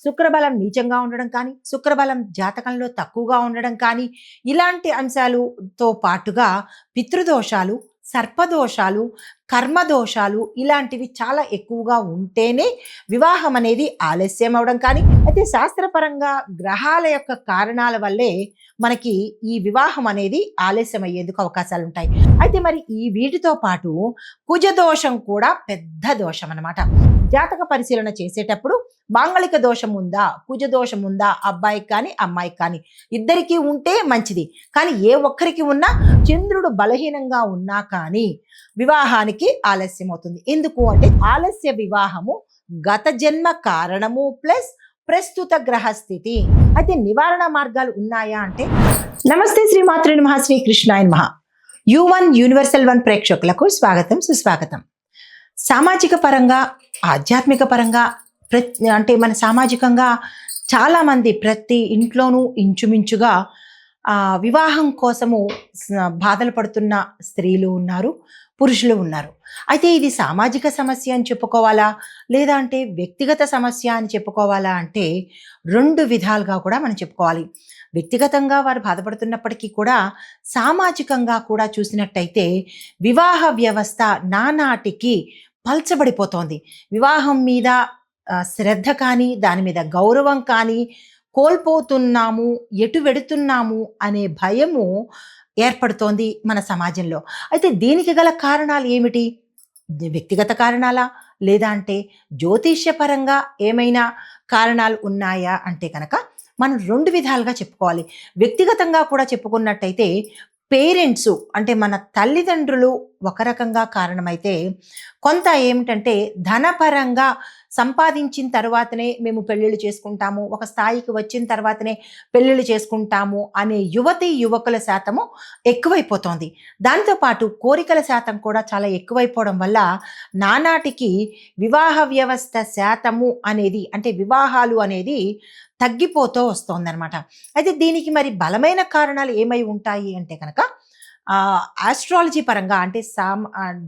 శుక్రబలం నీచంగా ఉండడం కానీ, శుక్రబలం జాతకంలో తక్కువగా ఉండడం కానీ, ఇలాంటి అంశాలుతో పాటుగా పితృదోషాలు, సర్పదోషాలు, కర్మదోషాలు ఇలాంటివి చాలా ఎక్కువగా ఉంటేనే వివాహం అనేది ఆలస్యం అవ్వడం కానీ, అయితే శాస్త్రపరంగా గ్రహాల యొక్క కారణాల వల్లే మనకి ఈ వివాహం అనేది ఆలస్యం అయ్యేందుకు అవకాశాలు ఉంటాయి. అయితే మరి ఈ వీటితో పాటు కుజదోషం కూడా పెద్ద దోషం అన్నమాట. జాతక పరిశీలన చేసేటప్పుడు మాంగళిక దోషం ఉందా, కుజ దోషం ఉందా, అబ్బాయికి కానీ అమ్మాయికి కానీ ఇద్దరికీ ఉంటే మంచిది. కానీ ఏ ఒక్కరికి ఉన్నా చంద్రుడు బలహీనంగా ఉన్నా కానీ వివాహానికి ఆలస్యం అవుతుంది. ఎందుకు అంటే ఆలస్య వివాహము గత జన్మ కారణము ప్లస్ ప్రస్తుత గ్రహస్థితి. అయితే నివారణ మార్గాలు ఉన్నాయా అంటే, నమస్తే శ్రీమాత్రే నమః, శ్రీ కృష్ణాయ నమః. U1 యూనివర్సల్ 1 ప్రేక్షకులకు స్వాగతం, సుస్వాగతం. సామాజిక పరంగా, ఆధ్యాత్మిక పరంగా అంటే మన సామాజికంగా చాలామంది ప్రతి ఇంట్లోనూ ఇంచుమించుగా వివాహం కోసము బాధలు పడుతున్న స్త్రీలు ఉన్నారు, పురుషులు ఉన్నారు. అయితే ఇది సామాజిక సమస్య అని చెప్పుకోవాలా, లేదా అంటే వ్యక్తిగత సమస్య అని చెప్పుకోవాలా అంటే రెండు విధాలుగా కూడా మనం చెప్పుకోవాలి. వ్యక్తిగతంగా వారు బాధపడుతున్నప్పటికీ కూడా సామాజికంగా కూడా చూసినట్టయితే వివాహ వ్యవస్థ నానాటికి పల్చబడిపోతోంది. వివాహం మీద శ్రద్ధ కానీ, దాని మీద గౌరవం కానీ కోల్పోతున్నాము, ఎటు వెడుతున్నాము అనే భయము ఏర్పడుతోంది మన సమాజంలో. అయితే దీనికి గల కారణాలు ఏమిటి? వ్యక్తిగత కారణాలా, లేదా అంటే జ్యోతిష్యపరంగా ఏమైనా కారణాలు ఉన్నాయా అంటే కనుక మనం రెండు విధాలుగా చెప్పుకోవాలి. వ్యక్తిగతంగా కూడా చెప్పుకున్నట్టయితే పేరెంట్స్ అంటే మన తల్లిదండ్రులు ఒక రకంగా కారణమైతే, కొంత ఏమిటంటే ధనపరంగా సంపాదించిన తర్వాతనే మేము పెళ్ళిళ్ళు చేసుకుంటాము, ఒక స్థాయికి వచ్చిన తర్వాతనే పెళ్ళిళ్ళు చేసుకుంటాము అనే యువకుల శాతము ఎక్కువైపోతోంది. దాంతోపాటు కోరికల శాతం కూడా చాలా ఎక్కువైపోవడం వల్ల నానాటికి వివాహ వ్యవస్థ శాతము అనేది, అంటే వివాహాలు అనేది తగ్గిపోతూ వస్తోందనమాట. అయితే దీనికి మరి బలమైన కారణాలు ఏమై ఉంటాయి అంటే కనుక ఆస్ట్రాలజీ పరంగా అంటే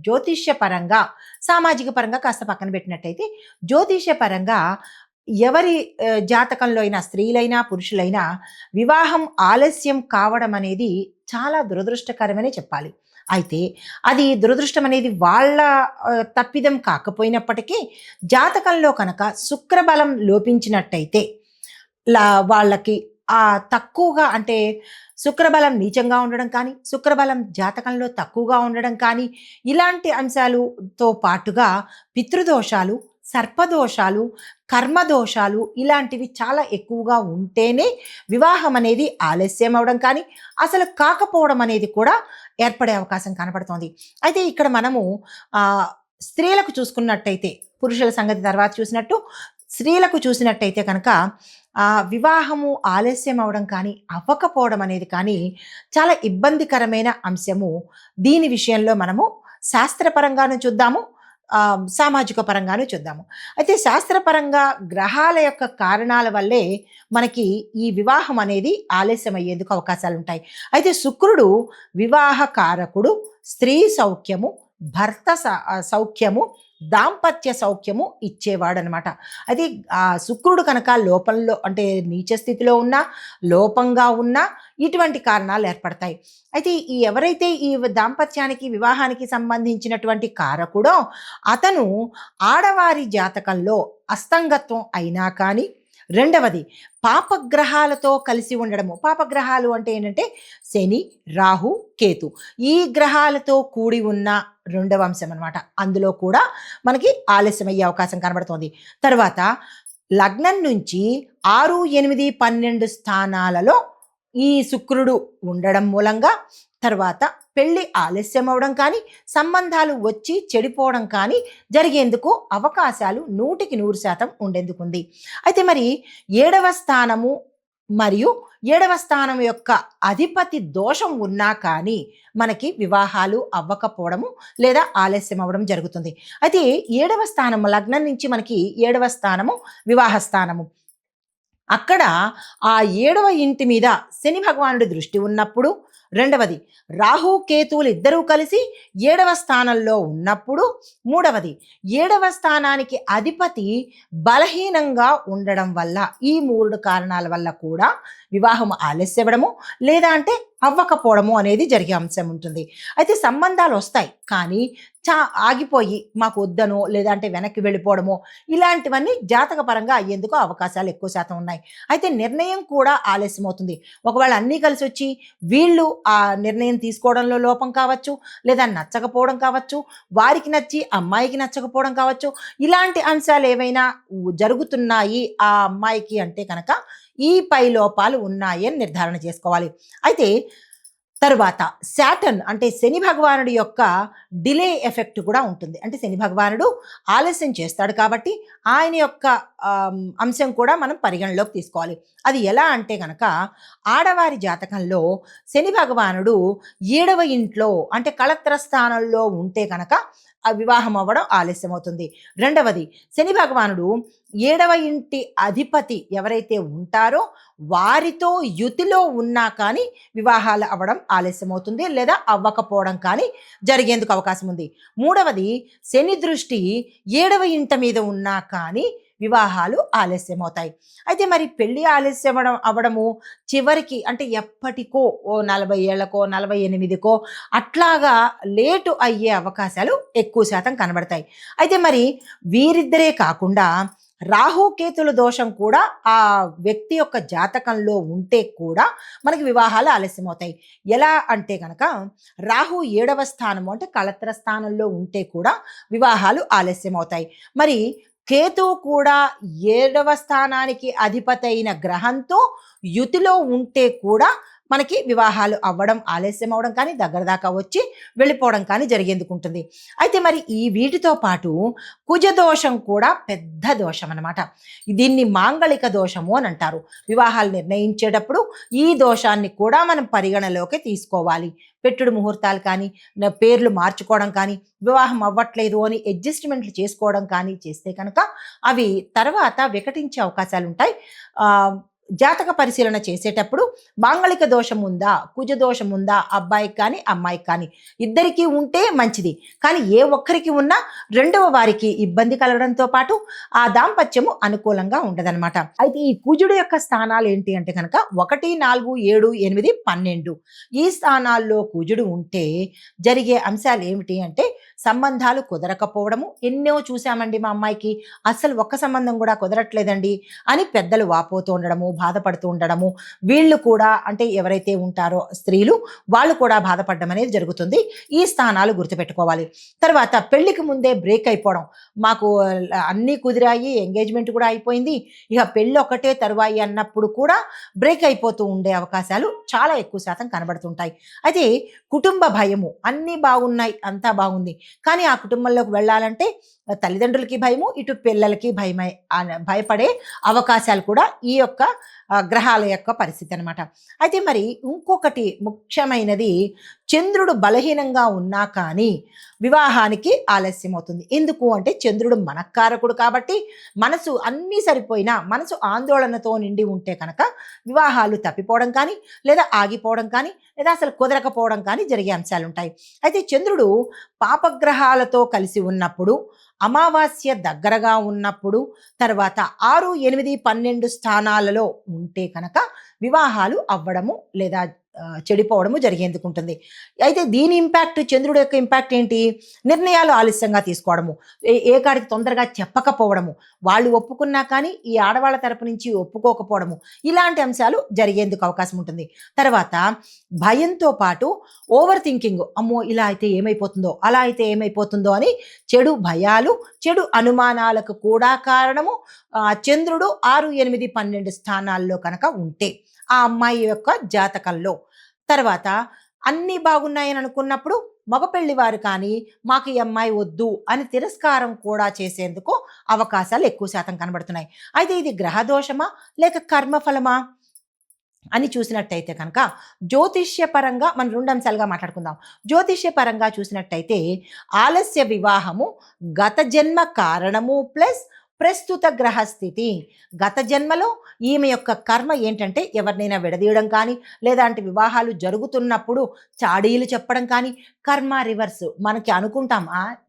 జ్యోతిష్య పరంగా, సామాజిక పరంగా కాస్త పక్కన పెట్టినట్టయితే జ్యోతిష్య పరంగా ఎవరి జాతకంలో అయినా, స్త్రీలైనా పురుషులైనా వివాహం ఆలస్యం కావడం అనేది చాలా దురదృష్టకరమనే చెప్పాలి. అయితే అది దురదృష్టం అనేది వాళ్ళ తప్పిదం కాకపోయినప్పటికీ జాతకంలో కనుక శుక్రబలం లోపించినట్టయితే వాళ్ళకి తక్కువగా, అంటే శుక్రబలం నీచంగా ఉండడం కానీ, శుక్రబలం జాతకంలో తక్కువగా ఉండడం కానీ, ఇలాంటి అంశాలతో పాటుగా పితృదోషాలు, సర్పదోషాలు, కర్మదోషాలు ఇలాంటివి చాలా ఎక్కువగా ఉంటేనే వివాహం అనేది ఆలస్యం అవడం కానీ, అసలు కాకపోవడం అనేది కూడా ఏర్పడే అవకాశం కనపడుతోంది. అయితే ఇక్కడ మనము స్త్రీలకు చూసుకున్నట్టయితే, పురుషుల సంగతి తర్వాత చూసినట్టు స్త్రీలకు చూసినట్టయితే కనుక వివాహము ఆలస్యం అవడం కానీ, అవ్వకపోవడం అనేది కానీ చాలా ఇబ్బందికరమైన అంశము. దీని విషయంలో మనము శాస్త్రపరంగాను చూద్దాము, సామాజిక పరంగాను చూద్దాము. అయితే శాస్త్రపరంగా గ్రహాల యొక్క కారణాల వల్లే మనకి ఈ వివాహం అనేది ఆలస్యం అయ్యేందుకు అవకాశాలు ఉంటాయి. అయితే శుక్రుడు వివాహ కారకుడు, స్త్రీ సౌఖ్యము, భర్త సౌఖ్యము, దాంపత్య సౌఖ్యము ఇచ్చేవాడనమాట. అది శుక్రుడు కనుక లోపంలో, అంటే నీచ స్థితిలో ఉన్నా, లోపంగా ఉన్నా ఇటువంటి కారణాలు ఏర్పడతాయి. అయితే ఎవరైతే ఈ దాంపత్యానికి, వివాహానికి సంబంధించినటువంటి కారకుడో అతను ఆడవారి జాతకంలో అస్తంగత్వం అయినా కానీ, రెండవది పాపగ్రహాలతో కలిసి ఉండడము. పాపగ్రహాలు అంటే ఏంటంటే శని, రాహు, కేతు, ఈ గ్రహాలతో కూడి ఉన్న రెండవ అంశం అనమాట. అందులో కూడా మనకి ఆలస్యం అయ్యే అవకాశం కనబడుతోంది. తర్వాత లగ్నం నుంచి 6, 8, 12 స్థానాలలో ఈ శుక్రుడు ఉండడం మూలంగా తర్వాత పెళ్ళి ఆలస్యం అవడం కానీ, సంబంధాలు వచ్చి చెడిపోవడం కానీ జరిగేందుకు అవకాశాలు 100% ఉండేందుకుంది. అయితే మరి 7వ స్థానము మరియు 7వ స్థానం యొక్క అధిపతి దోషం ఉన్నా కానీ మనకి వివాహాలు అవ్వకపోవడము లేదా ఆలస్యం అవ్వడం జరుగుతుంది. అయితే 7వ స్థానము, లగ్నం నుంచి మనకి 7వ స్థానము వివాహ స్థానము. అక్కడ ఆ 7వ ఇంటి మీద శని భగవానుడి దృష్టి ఉన్నప్పుడు, రెండవది రాహు కేతువులు ఇద్దరూ కలిసి 7వ స్థానంలో ఉన్నప్పుడు, మూడవది 7వ స్థానానికి అధిపతి బలహీనంగా ఉండడం వల్ల, ఈ 3 కారణాల వల్ల కూడా వివాహం ఆలస్యమవడము లేదా అంటే అవ్వకపోవడము అనేది జరిగే అంశం ఉంటుంది. అయితే సంబంధాలు వస్తాయి, కానీ ఆగిపోయి మాకు వద్దనో లేదంటే వెనక్కి వెళ్ళిపోవడమో ఇలాంటివన్నీ జాతకపరంగా అయ్యేందుకు అవకాశాలు ఎక్కువ శాతం ఉన్నాయి. అయితే నిర్ణయం కూడా ఆలస్యమవుతుంది. ఒకవేళ అన్నీ కలిసి వచ్చి వీళ్ళు ఆ నిర్ణయం తీసుకోవడంలో లోపం కావచ్చు, లేదా నచ్చకపోవడం కావచ్చు, వారికి నచ్చి అమ్మాయికి నచ్చకపోవడం కావచ్చు, ఇలాంటి అంశాలు ఏవైనా జరుగుతున్నాయి ఆ అమ్మాయికి అంటే కనుక ఈ పై లోపాలు ఉన్నాయి అని నిర్ధారణ చేసుకోవాలి. అయితే తరువాత శాటర్న్ అంటే శని భగవానుడి యొక్క డిలే ఎఫెక్ట్ కూడా ఉంటుంది. అంటే శని భగవానుడు ఆలస్యం చేస్తాడు కాబట్టి ఆయన యొక్క అంశం కూడా మనం పరిగణలోకి తీసుకోవాలి. అది ఎలా అంటే కనుక ఆడవారి జాతకంలో శని భగవానుడు 7వ ఇంట్లో అంటే కళత్ర స్థానంలో ఉంటే కనుక ఆ వివాహం అవ్వడం ఆలస్యం అవుతుంది. రెండవది శని భగవానుడు 7వ ఇంటి అధిపతి ఎవరైతే ఉంటారో వారితో యుతిలో ఉన్నా కానీ వివాహాలు అవ్వడం ఆలస్యమవుతుంది లేదా అవ్వకపోవడం కానీ జరిగేందుకు అవకాశం ఉంది. మూడవది శని దృష్టి 7వ ఇంట మీద ఉన్నా కానీ వివాహాలు ఆలస్యమవుతాయి. అయితే మరి పెళ్లి ఆలస్యం అవ్వడము చివరికి అంటే ఎప్పటికో ఓ 40 ఏళ్లకో 48కో అట్లాగా లేటు అయ్యే అవకాశాలు ఎక్కువ శాతం కనబడతాయి. అయితే మరి వీరిద్దరే కాకుండా రాహుకేతుల దోషం కూడా ఆ వ్యక్తి యొక్క జాతకంలో ఉంటే కూడా మనకి వివాహాలు ఆలస్యమవుతాయి. ఎలా అంటే కనుక రాహు 7వ స్థానము అంటే కళత్ర స్థానంలో ఉంటే కూడా వివాహాలు ఆలస్యమవుతాయి. మరి కేతువు కూడా 7వ స్థానానికి అధిపతి అయిన గ్రహంతో యుతిలో ఉంటే కూడా మనకి వివాహాలు అవ్వడం ఆలస్యం అవ్వడం కానీ దగ్గర దాకా వచ్చి వెళ్ళిపోవడం కానీ జరిగేందుకు ఉంటుంది. అయితే మరి ఈ వీటితో పాటు కుజదోషం కూడా పెద్ద దోషం అన్నమాట. దీన్ని మాంగళిక దోషము అని అంటారు. వివాహాలు నిర్ణయించేటప్పుడు ఈ దోషాన్ని కూడా మనం పరిగణలోకి తీసుకోవాలి. పెట్టుడు ముహూర్తాలు కానీ పేర్లు మార్చుకోవడం కానీ వివాహం అవ్వట్లేదు అని అడ్జస్ట్మెంట్లు చేసుకోవడం కానీ చేస్తే కనుక అవి తర్వాత వికటించే అవకాశాలు ఉంటాయి. జాతక పరిశీలన చేసేటప్పుడు మాంగళిక దోషం ఉందా కుజ దోషం ఉందా అబ్బాయికి కానీ అమ్మాయికి కానీ ఇద్దరికీ ఉంటే మంచిది. కానీ ఏ ఒక్కరికి ఉన్నా రెండవ వారికి ఇబ్బంది కలగడంతో పాటు ఆ దాంపత్యము అనుకూలంగా ఉండదన్నమాట. అయితే ఈ కుజుడు యొక్క స్థానాలు ఏంటి అంటే కనుక 1, 4, 7, 8, 12 ఈ స్థానాల్లో కుజుడు ఉంటే జరిగే అంశాలు ఏమిటి అంటే సంబంధాలు కుదరకపోవడము. ఎన్నో చూసామండి మా అమ్మాయికి అసలు ఒక్క సంబంధం కూడా కుదరట్లేదండి అని పెద్దలు వాపోతూ ఉండడము, బాధపడుతూ ఉండడము. వీళ్ళు కూడా అంటే ఎవరైతే ఉంటారో స్త్రీలు వాళ్ళు కూడా బాధపడడం అనేది జరుగుతుంది. ఈ స్థానాలు గుర్తుపెట్టుకోవాలి. తర్వాత పెళ్లికి ముందే బ్రేక్ అయిపోవడం. మాకు అన్నీ కుదిరాయి, ఎంగేజ్మెంట్ కూడా అయిపోయింది, ఇక పెళ్ళి ఒకటే తరువాయి అన్నప్పుడు కూడా బ్రేక్ అయిపోతూ ఉండే అవకాశాలు చాలా ఎక్కువ శాతం కనబడుతుంటాయి. అయితే కుటుంబ భయము, అన్నీ బాగున్నాయి, అంతా బాగుంది, కానీ ఆ కుటుంబంలోకి వెళ్ళాలంటే తల్లిదండ్రులకి భయము, ఇటు పిల్లలకి భయపడే అవకాశాలు కూడా ఈ యొక్క గ్రహాల యొక్క పరిస్థితి అనమాట. అయితే మరి ఇంకొకటి ముఖ్యమైనది, చంద్రుడు బలహీనంగా ఉన్నా కానీ వివాహానికి ఆలస్యం అవుతుంది. ఎందుకు అంటే చంద్రుడు మనఃకారకుడు కాబట్టి మనసు అన్నీ సరిపోయినా మనసు ఆందోళనతో నిండి ఉంటే కనుక వివాహాలు తప్పిపోవడం కానీ లేదా ఆగిపోవడం కానీ లేదా అసలు కుదరకపోవడం కానీ జరిగే అంశాలు ఉంటాయి. అయితే చంద్రుడు పాపగ్రహాలతో కలిసి ఉన్నప్పుడు, అమావాస్య దగ్గరగా ఉన్నప్పుడు, తర్వాత 6, 8, 12 స్థానాలలో ఉంటే కనుక వివాహాలు అవ్వడము లేదా చెడిపోవడము జరిగేందుకు ఉంటుంది. అయితే దీని ఇంపాక్ట్, చంద్రుడు యొక్క ఇంపాక్ట్ ఏంటి? నిర్ణయాలు ఆలస్యంగా తీసుకోవడము, ఏ కాడికి తొందరగా చెప్పకపోవడము, వాళ్ళు ఒప్పుకున్నా కానీ ఈ ఆడవాళ్ళ తరపు నుంచి ఒప్పుకోకపోవడము, ఇలాంటి అంశాలు జరిగేందుకు అవకాశం ఉంటుంది. తర్వాత భయంతో పాటు ఓవర్ థింకింగ్, అమ్మో ఇలా అయితే ఏమైపోతుందో, అలా అయితే ఏమైపోతుందో అని చెడు భయాలు, చెడు అనుమానాలకు కూడా కారణము చంద్రుడు 6, 8, 12 స్థానాల్లో కనుక ఉంటే ఆ అమ్మాయి యొక్క జాతకంలో. తర్వాత అన్నీ బాగున్నాయని అనుకున్నప్పుడు మగపెళ్లి వారు కానీ మాకు ఈ అమ్మాయి వద్దు అని తిరస్కారం కూడా చేసేందుకు అవకాశాలు ఎక్కువ శాతం కనబడుతున్నాయి. అయితే ఇది గ్రహదోషమా లేక కర్మఫలమా అని చూసినట్టయితే కనుక జ్యోతిష్యపరంగా మనం 2 అంశాలుగా మాట్లాడుకుందాం. జ్యోతిష్యపరంగా చూసినట్టయితే ఆలస్య వివాహము గత జన్మ కారణము ప్లస్ ప్రస్తుత గ్రహస్థితి. గత జన్మలో ఈమె యొక్క కర్మ ఏంటంటే ఎవరినైనా విడదీయడం కానీ, లేదంటే వివాహాలు జరుగుతున్నప్పుడు చాడీలు చెప్పడం కానీ, కర్మ రివర్స్. మనకి అనుకుంటాం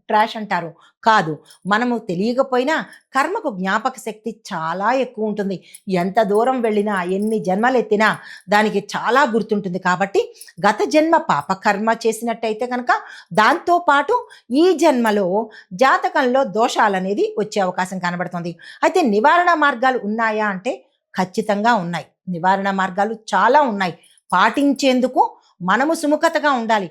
ట్రాష్ అంటారు. కాదు. మనము తెలియకపోయినా కర్మకు జ్ఞాపక శక్తి చాలా ఎక్కువ ఉంటుంది. ఎంత దూరం వెళ్ళినా, ఎన్ని జన్మలెత్తినా దానికి చాలా గుర్తుంటుంది. కాబట్టి గత జన్మ పాపకర్మ చేసినట్టయితే కనుక దాంతో పాటు ఈ జన్మలో జాతకంలో దోషాలనేది వచ్చే అవకాశం కనబడుతుంది. అయితే నివారణ మార్గాలు ఉన్నాయా అంటే ఖచ్చితంగా ఉన్నాయి. నివారణ మార్గాలు చాలా ఉన్నాయి. పాటించేందుకు మనము సుముఖతగా ఉండాలి.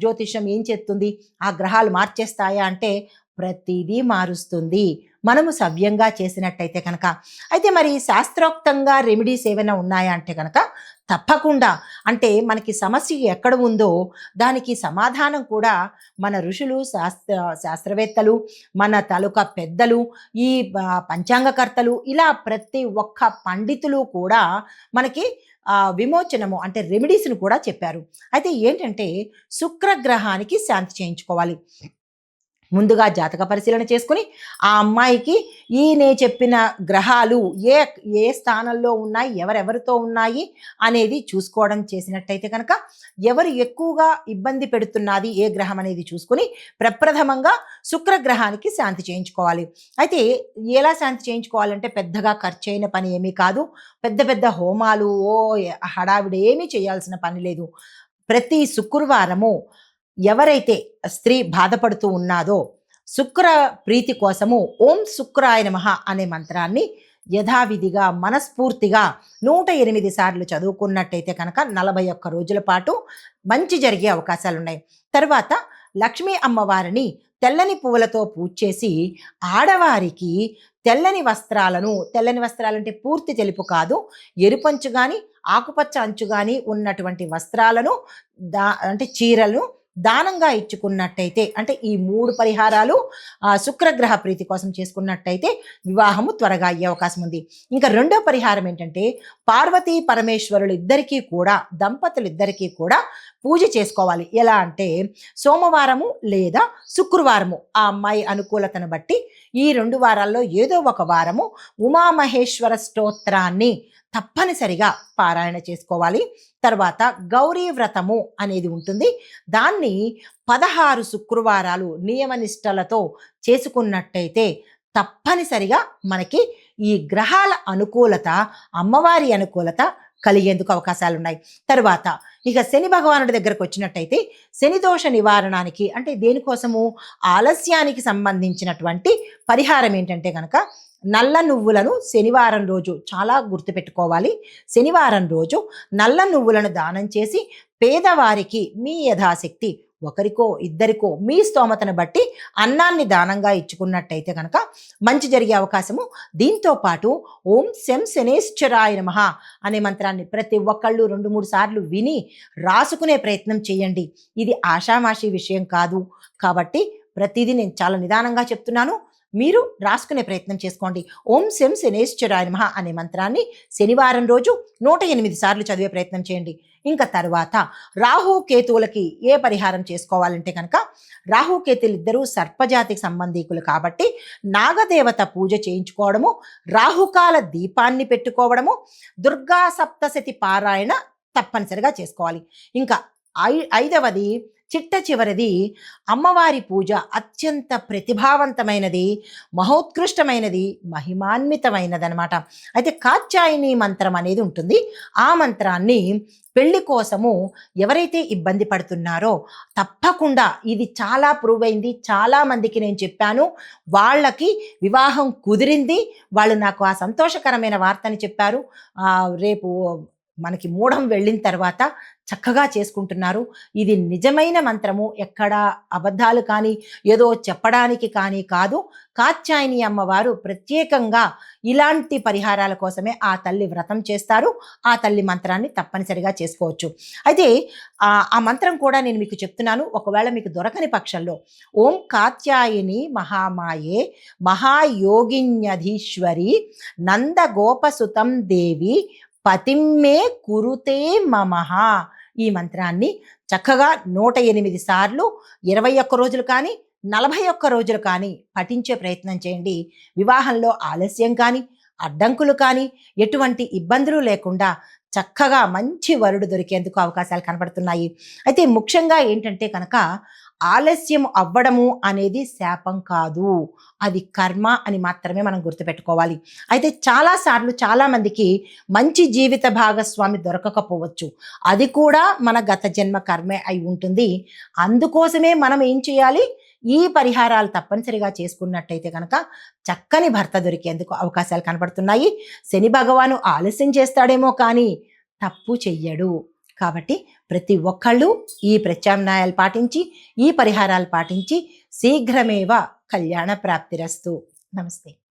జ్యోతిష్యం ఏం చేస్తుంది? ఆ గ్రహాలు మార్చేస్తాయా అంటే ప్రతిదీ మారుస్తుంది. మనము సవ్యంగా చేసినట్టయితే కనుక. అయితే మరి శాస్త్రోక్తంగా రెమెడీస్ ఏమైనా ఉన్నాయా అంటే కనుక తప్పకుండా. అంటే మనకి సమస్య ఎక్కడ ఉందో దానికి సమాధానం కూడా మన ఋషులు, శాస్త్రవేత్తలు, మన తాలూకా పెద్దలు, ఈ పంచాంగకర్తలు, ఇలా ప్రతి ఒక్క పండితులు కూడా మనకి విమోచనము అంటే రెమెడీస్ను కూడా చెప్పారు. అయితే ఏంటంటే శుక్రగ్రహానికి శాంతి చేయించుకోవాలి. ముందుగా జాతక పరిశీలన చేసుకుని ఆ అమ్మాయికి నే చెప్పిన గ్రహాలు ఏ ఏ స్థానంలో ఉన్నాయి, ఎవరెవరితో ఉన్నాయి అనేది చూసుకోవడం చేసినట్టయితే కనుక ఎవరు ఎక్కువగా ఇబ్బంది పెడుతున్నది ఏ గ్రహం అనేది చూసుకుని ప్రప్రథమంగా శుక్రగ్రహానికి శాంతి చేయించుకోవాలి. అయితే ఎలా శాంతి చేయించుకోవాలంటే పెద్దగా ఖర్చైన పని ఏమీ కాదు. పెద్ద పెద్ద హోమాలు హడావిడి ఏమీ చేయాల్సిన పని లేదు. ప్రతి శుక్రవారము ఎవరైతే స్త్రీ బాధపడుతూ ఉన్నాదో శుక్ర ప్రీతి కోసము ఓం శుక్రాయ నమః అనే మంత్రాన్ని యథావిధిగా మనస్ఫూర్తిగా 108 సార్లు చదువుకున్నట్టయితే కనుక 41 రోజుల పాటు మంచి జరిగే అవకాశాలు ఉన్నాయి. తర్వాత లక్ష్మీ అమ్మవారిని తెల్లని పువ్వులతో పూజ చేసి ఆడవారికి తెల్లని వస్త్రాలంటే పూర్తి తెలుపు కాదు, ఎరుపంచు కానీ ఆకుపచ్చ అంచు కానీ ఉన్నటువంటి వస్త్రాలను అంటే చీరలను దానంగా ఇచ్చుకున్నట్టయితే, అంటే ఈ 3 పరిహారాలు శుక్రగ్రహ ప్రీతి కోసం చేసుకున్నట్టయితే వివాహము త్వరగా అయ్యే అవకాశం ఉంది. ఇంకా రెండో పరిహారం ఏంటంటే పార్వతీ పరమేశ్వరులు ఇద్దరికీ కూడా, దంపతులిద్దరికీ కూడా పూజ చేసుకోవాలి. ఎలా అంటే సోమవారము లేదా శుక్రవారము ఆ అమ్మాయి అనుకూలతను బట్టి ఈ 2 వారాల్లో ఏదో ఒక వారము ఉమామహేశ్వర స్తోత్రాన్ని తప్పనిసరిగా పారాయణ చేసుకోవాలి. తర్వాత గౌరీ వ్రతము అనేది ఉంటుంది. దాన్ని 16 శుక్రవారాలు నియమనిష్టలతో చేసుకున్నట్టయితే తప్పనిసరిగా మనకి ఈ గ్రహాల అనుకూలత, అమ్మవారి అనుకూలత కలిగేందుకు అవకాశాలు ఉన్నాయి. తర్వాత ఇక శని భగవానుడి దగ్గరకు వచ్చినట్టయితే శని దోష నివారణానికి అంటే దేనికోసము ఆలస్యానికి సంబంధించినటువంటి పరిహారం ఏంటంటే కనుక నల్ల నువ్వులను శనివారం రోజు చాలా గుర్తుపెట్టుకోవాలి. శనివారం రోజు నల్ల నువ్వులను దానం చేసి పేదవారికి మీ యథాశక్తి ఒకరికో ఇద్దరికో మీ స్తోమతను బట్టి అన్నాన్ని దానంగా ఇచ్చుకున్నట్టయితే కనుక మంచి జరిగే అవకాశము. దీంతో పాటు ఓం శం శనేశ్వరాయ నమః అనే మంత్రాన్ని ప్రతి ఒక్కళ్ళు 2-3 సార్లు విని రాసుకునే ప్రయత్నం చేయండి. ఇది ఆషామాషి విషయం కాదు. కాబట్టి ప్రతిదీ నేను చాలా నిదానంగా చెప్తున్నాను. మీరు రాసుకునే ప్రయత్నం చేసుకోండి. ఓం శం శనేశ్వరాయ నమః అనే మంత్రాన్ని శనివారం రోజు 108 సార్లు చదివే ప్రయత్నం చేయండి. ఇంకా తర్వాత రాహు కేతువులకి ఏ పరిహారం చేసుకోవాలంటే కనుక రాహుకేతులు ఇద్దరూ సర్పజాతికి సంబంధీకులు కాబట్టి నాగదేవత పూజ చేయించుకోవడము, రాహుకాల దీపాన్ని పెట్టుకోవడము, దుర్గా సప్తశతి పారాయణ తప్పనిసరిగా చేసుకోవాలి. ఇంకా ఐదవది చిట్ట చివరిది అమ్మవారి పూజ అత్యంత ప్రతిభావంతమైనది, మహోత్కృష్టమైనది, మహిమాన్వితమైనదనమాట. అయితే కాత్యాయని మంత్రం అనేది ఉంటుంది. ఆ మంత్రాన్ని పెళ్లి కోసము ఎవరైతే ఇబ్బంది పడుతున్నారో తప్పకుండా, ఇది చాలా ప్రూవ్ అయింది, చాలా మందికి నేను చెప్పాను, వాళ్ళకి వివాహం కుదిరింది, వాళ్ళు నాకు ఆ సంతోషకరమైన వార్తని చెప్పారు. రేపు మనకి మూఢం వెళ్ళిన తర్వాత చక్కగా చేసుకుంటున్నారు. ఇది నిజమైన మంత్రము, ఎక్కడ అబద్ధాలు కానీ ఏదో చెప్పడానికి కానీ కాదు. కాత్యాయని అమ్మవారు ప్రత్యేకంగా ఇలాంటి పరిహారాల కోసమే ఆ తల్లి వ్రతం చేస్తారు. ఆ తల్లి మంత్రాన్ని తప్పనిసరిగా చేసుకోవచ్చు. అయితే ఆ మంత్రం కూడా నేను మీకు చెప్తున్నాను. ఒకవేళ మీకు దొరకని పక్షంలో ఓం కాత్యాయని మహామాయే మహాయోగిన్యధీశ్వరి నందగోపసుతం దేవి పతిమ్మే కురుతే మమః ఈ మంత్రాన్ని చక్కగా 108 సార్లు 21 రోజులు కానీ 41 రోజులు కానీ పఠించే ప్రయత్నం చేయండి. వివాహంలో ఆలస్యం కానీ, అడ్డంకులు కానీ, ఎటువంటి ఇబ్బందులు లేకుండా చక్కగా మంచి వరుడు దొరికేందుకు అవకాశాలు కనబడుతున్నాయి. అయితే ముఖ్యంగా ఏంటంటే కనుక ఆలస్యం అవ్వడము అనేది శాపం కాదు. అది కర్మ అని మాత్రమే మనం గుర్తుపెట్టుకోవాలి. అయితే చాలా సార్లు చాలామందికి మంచి జీవిత భాగస్వామి దొరకకపోవచ్చు. అది కూడా మన గత జన్మ కర్మే అయి ఉంటుంది. అందుకోసమే మనం ఏం చేయాలి? ఈ పరిహారాలు తప్పనిసరిగా చేసుకున్నట్టయితే కనుక చక్కని భర్త దొరికేందుకు అవకాశాలు కనబడుతున్నాయి. శని భగవాను ఆలస్యం చేస్తాడేమో కానీ తప్పు చెయ్యడు. కాబట్టి ప్రతి ఒక్కళ్ళు ఈ ప్రత్యామ్నాయాలు పాటించి, ఈ పరిహారాలు పాటించి శీఘ్రమేవ కళ్యాణ ప్రాప్తిరస్తు. నమస్తే.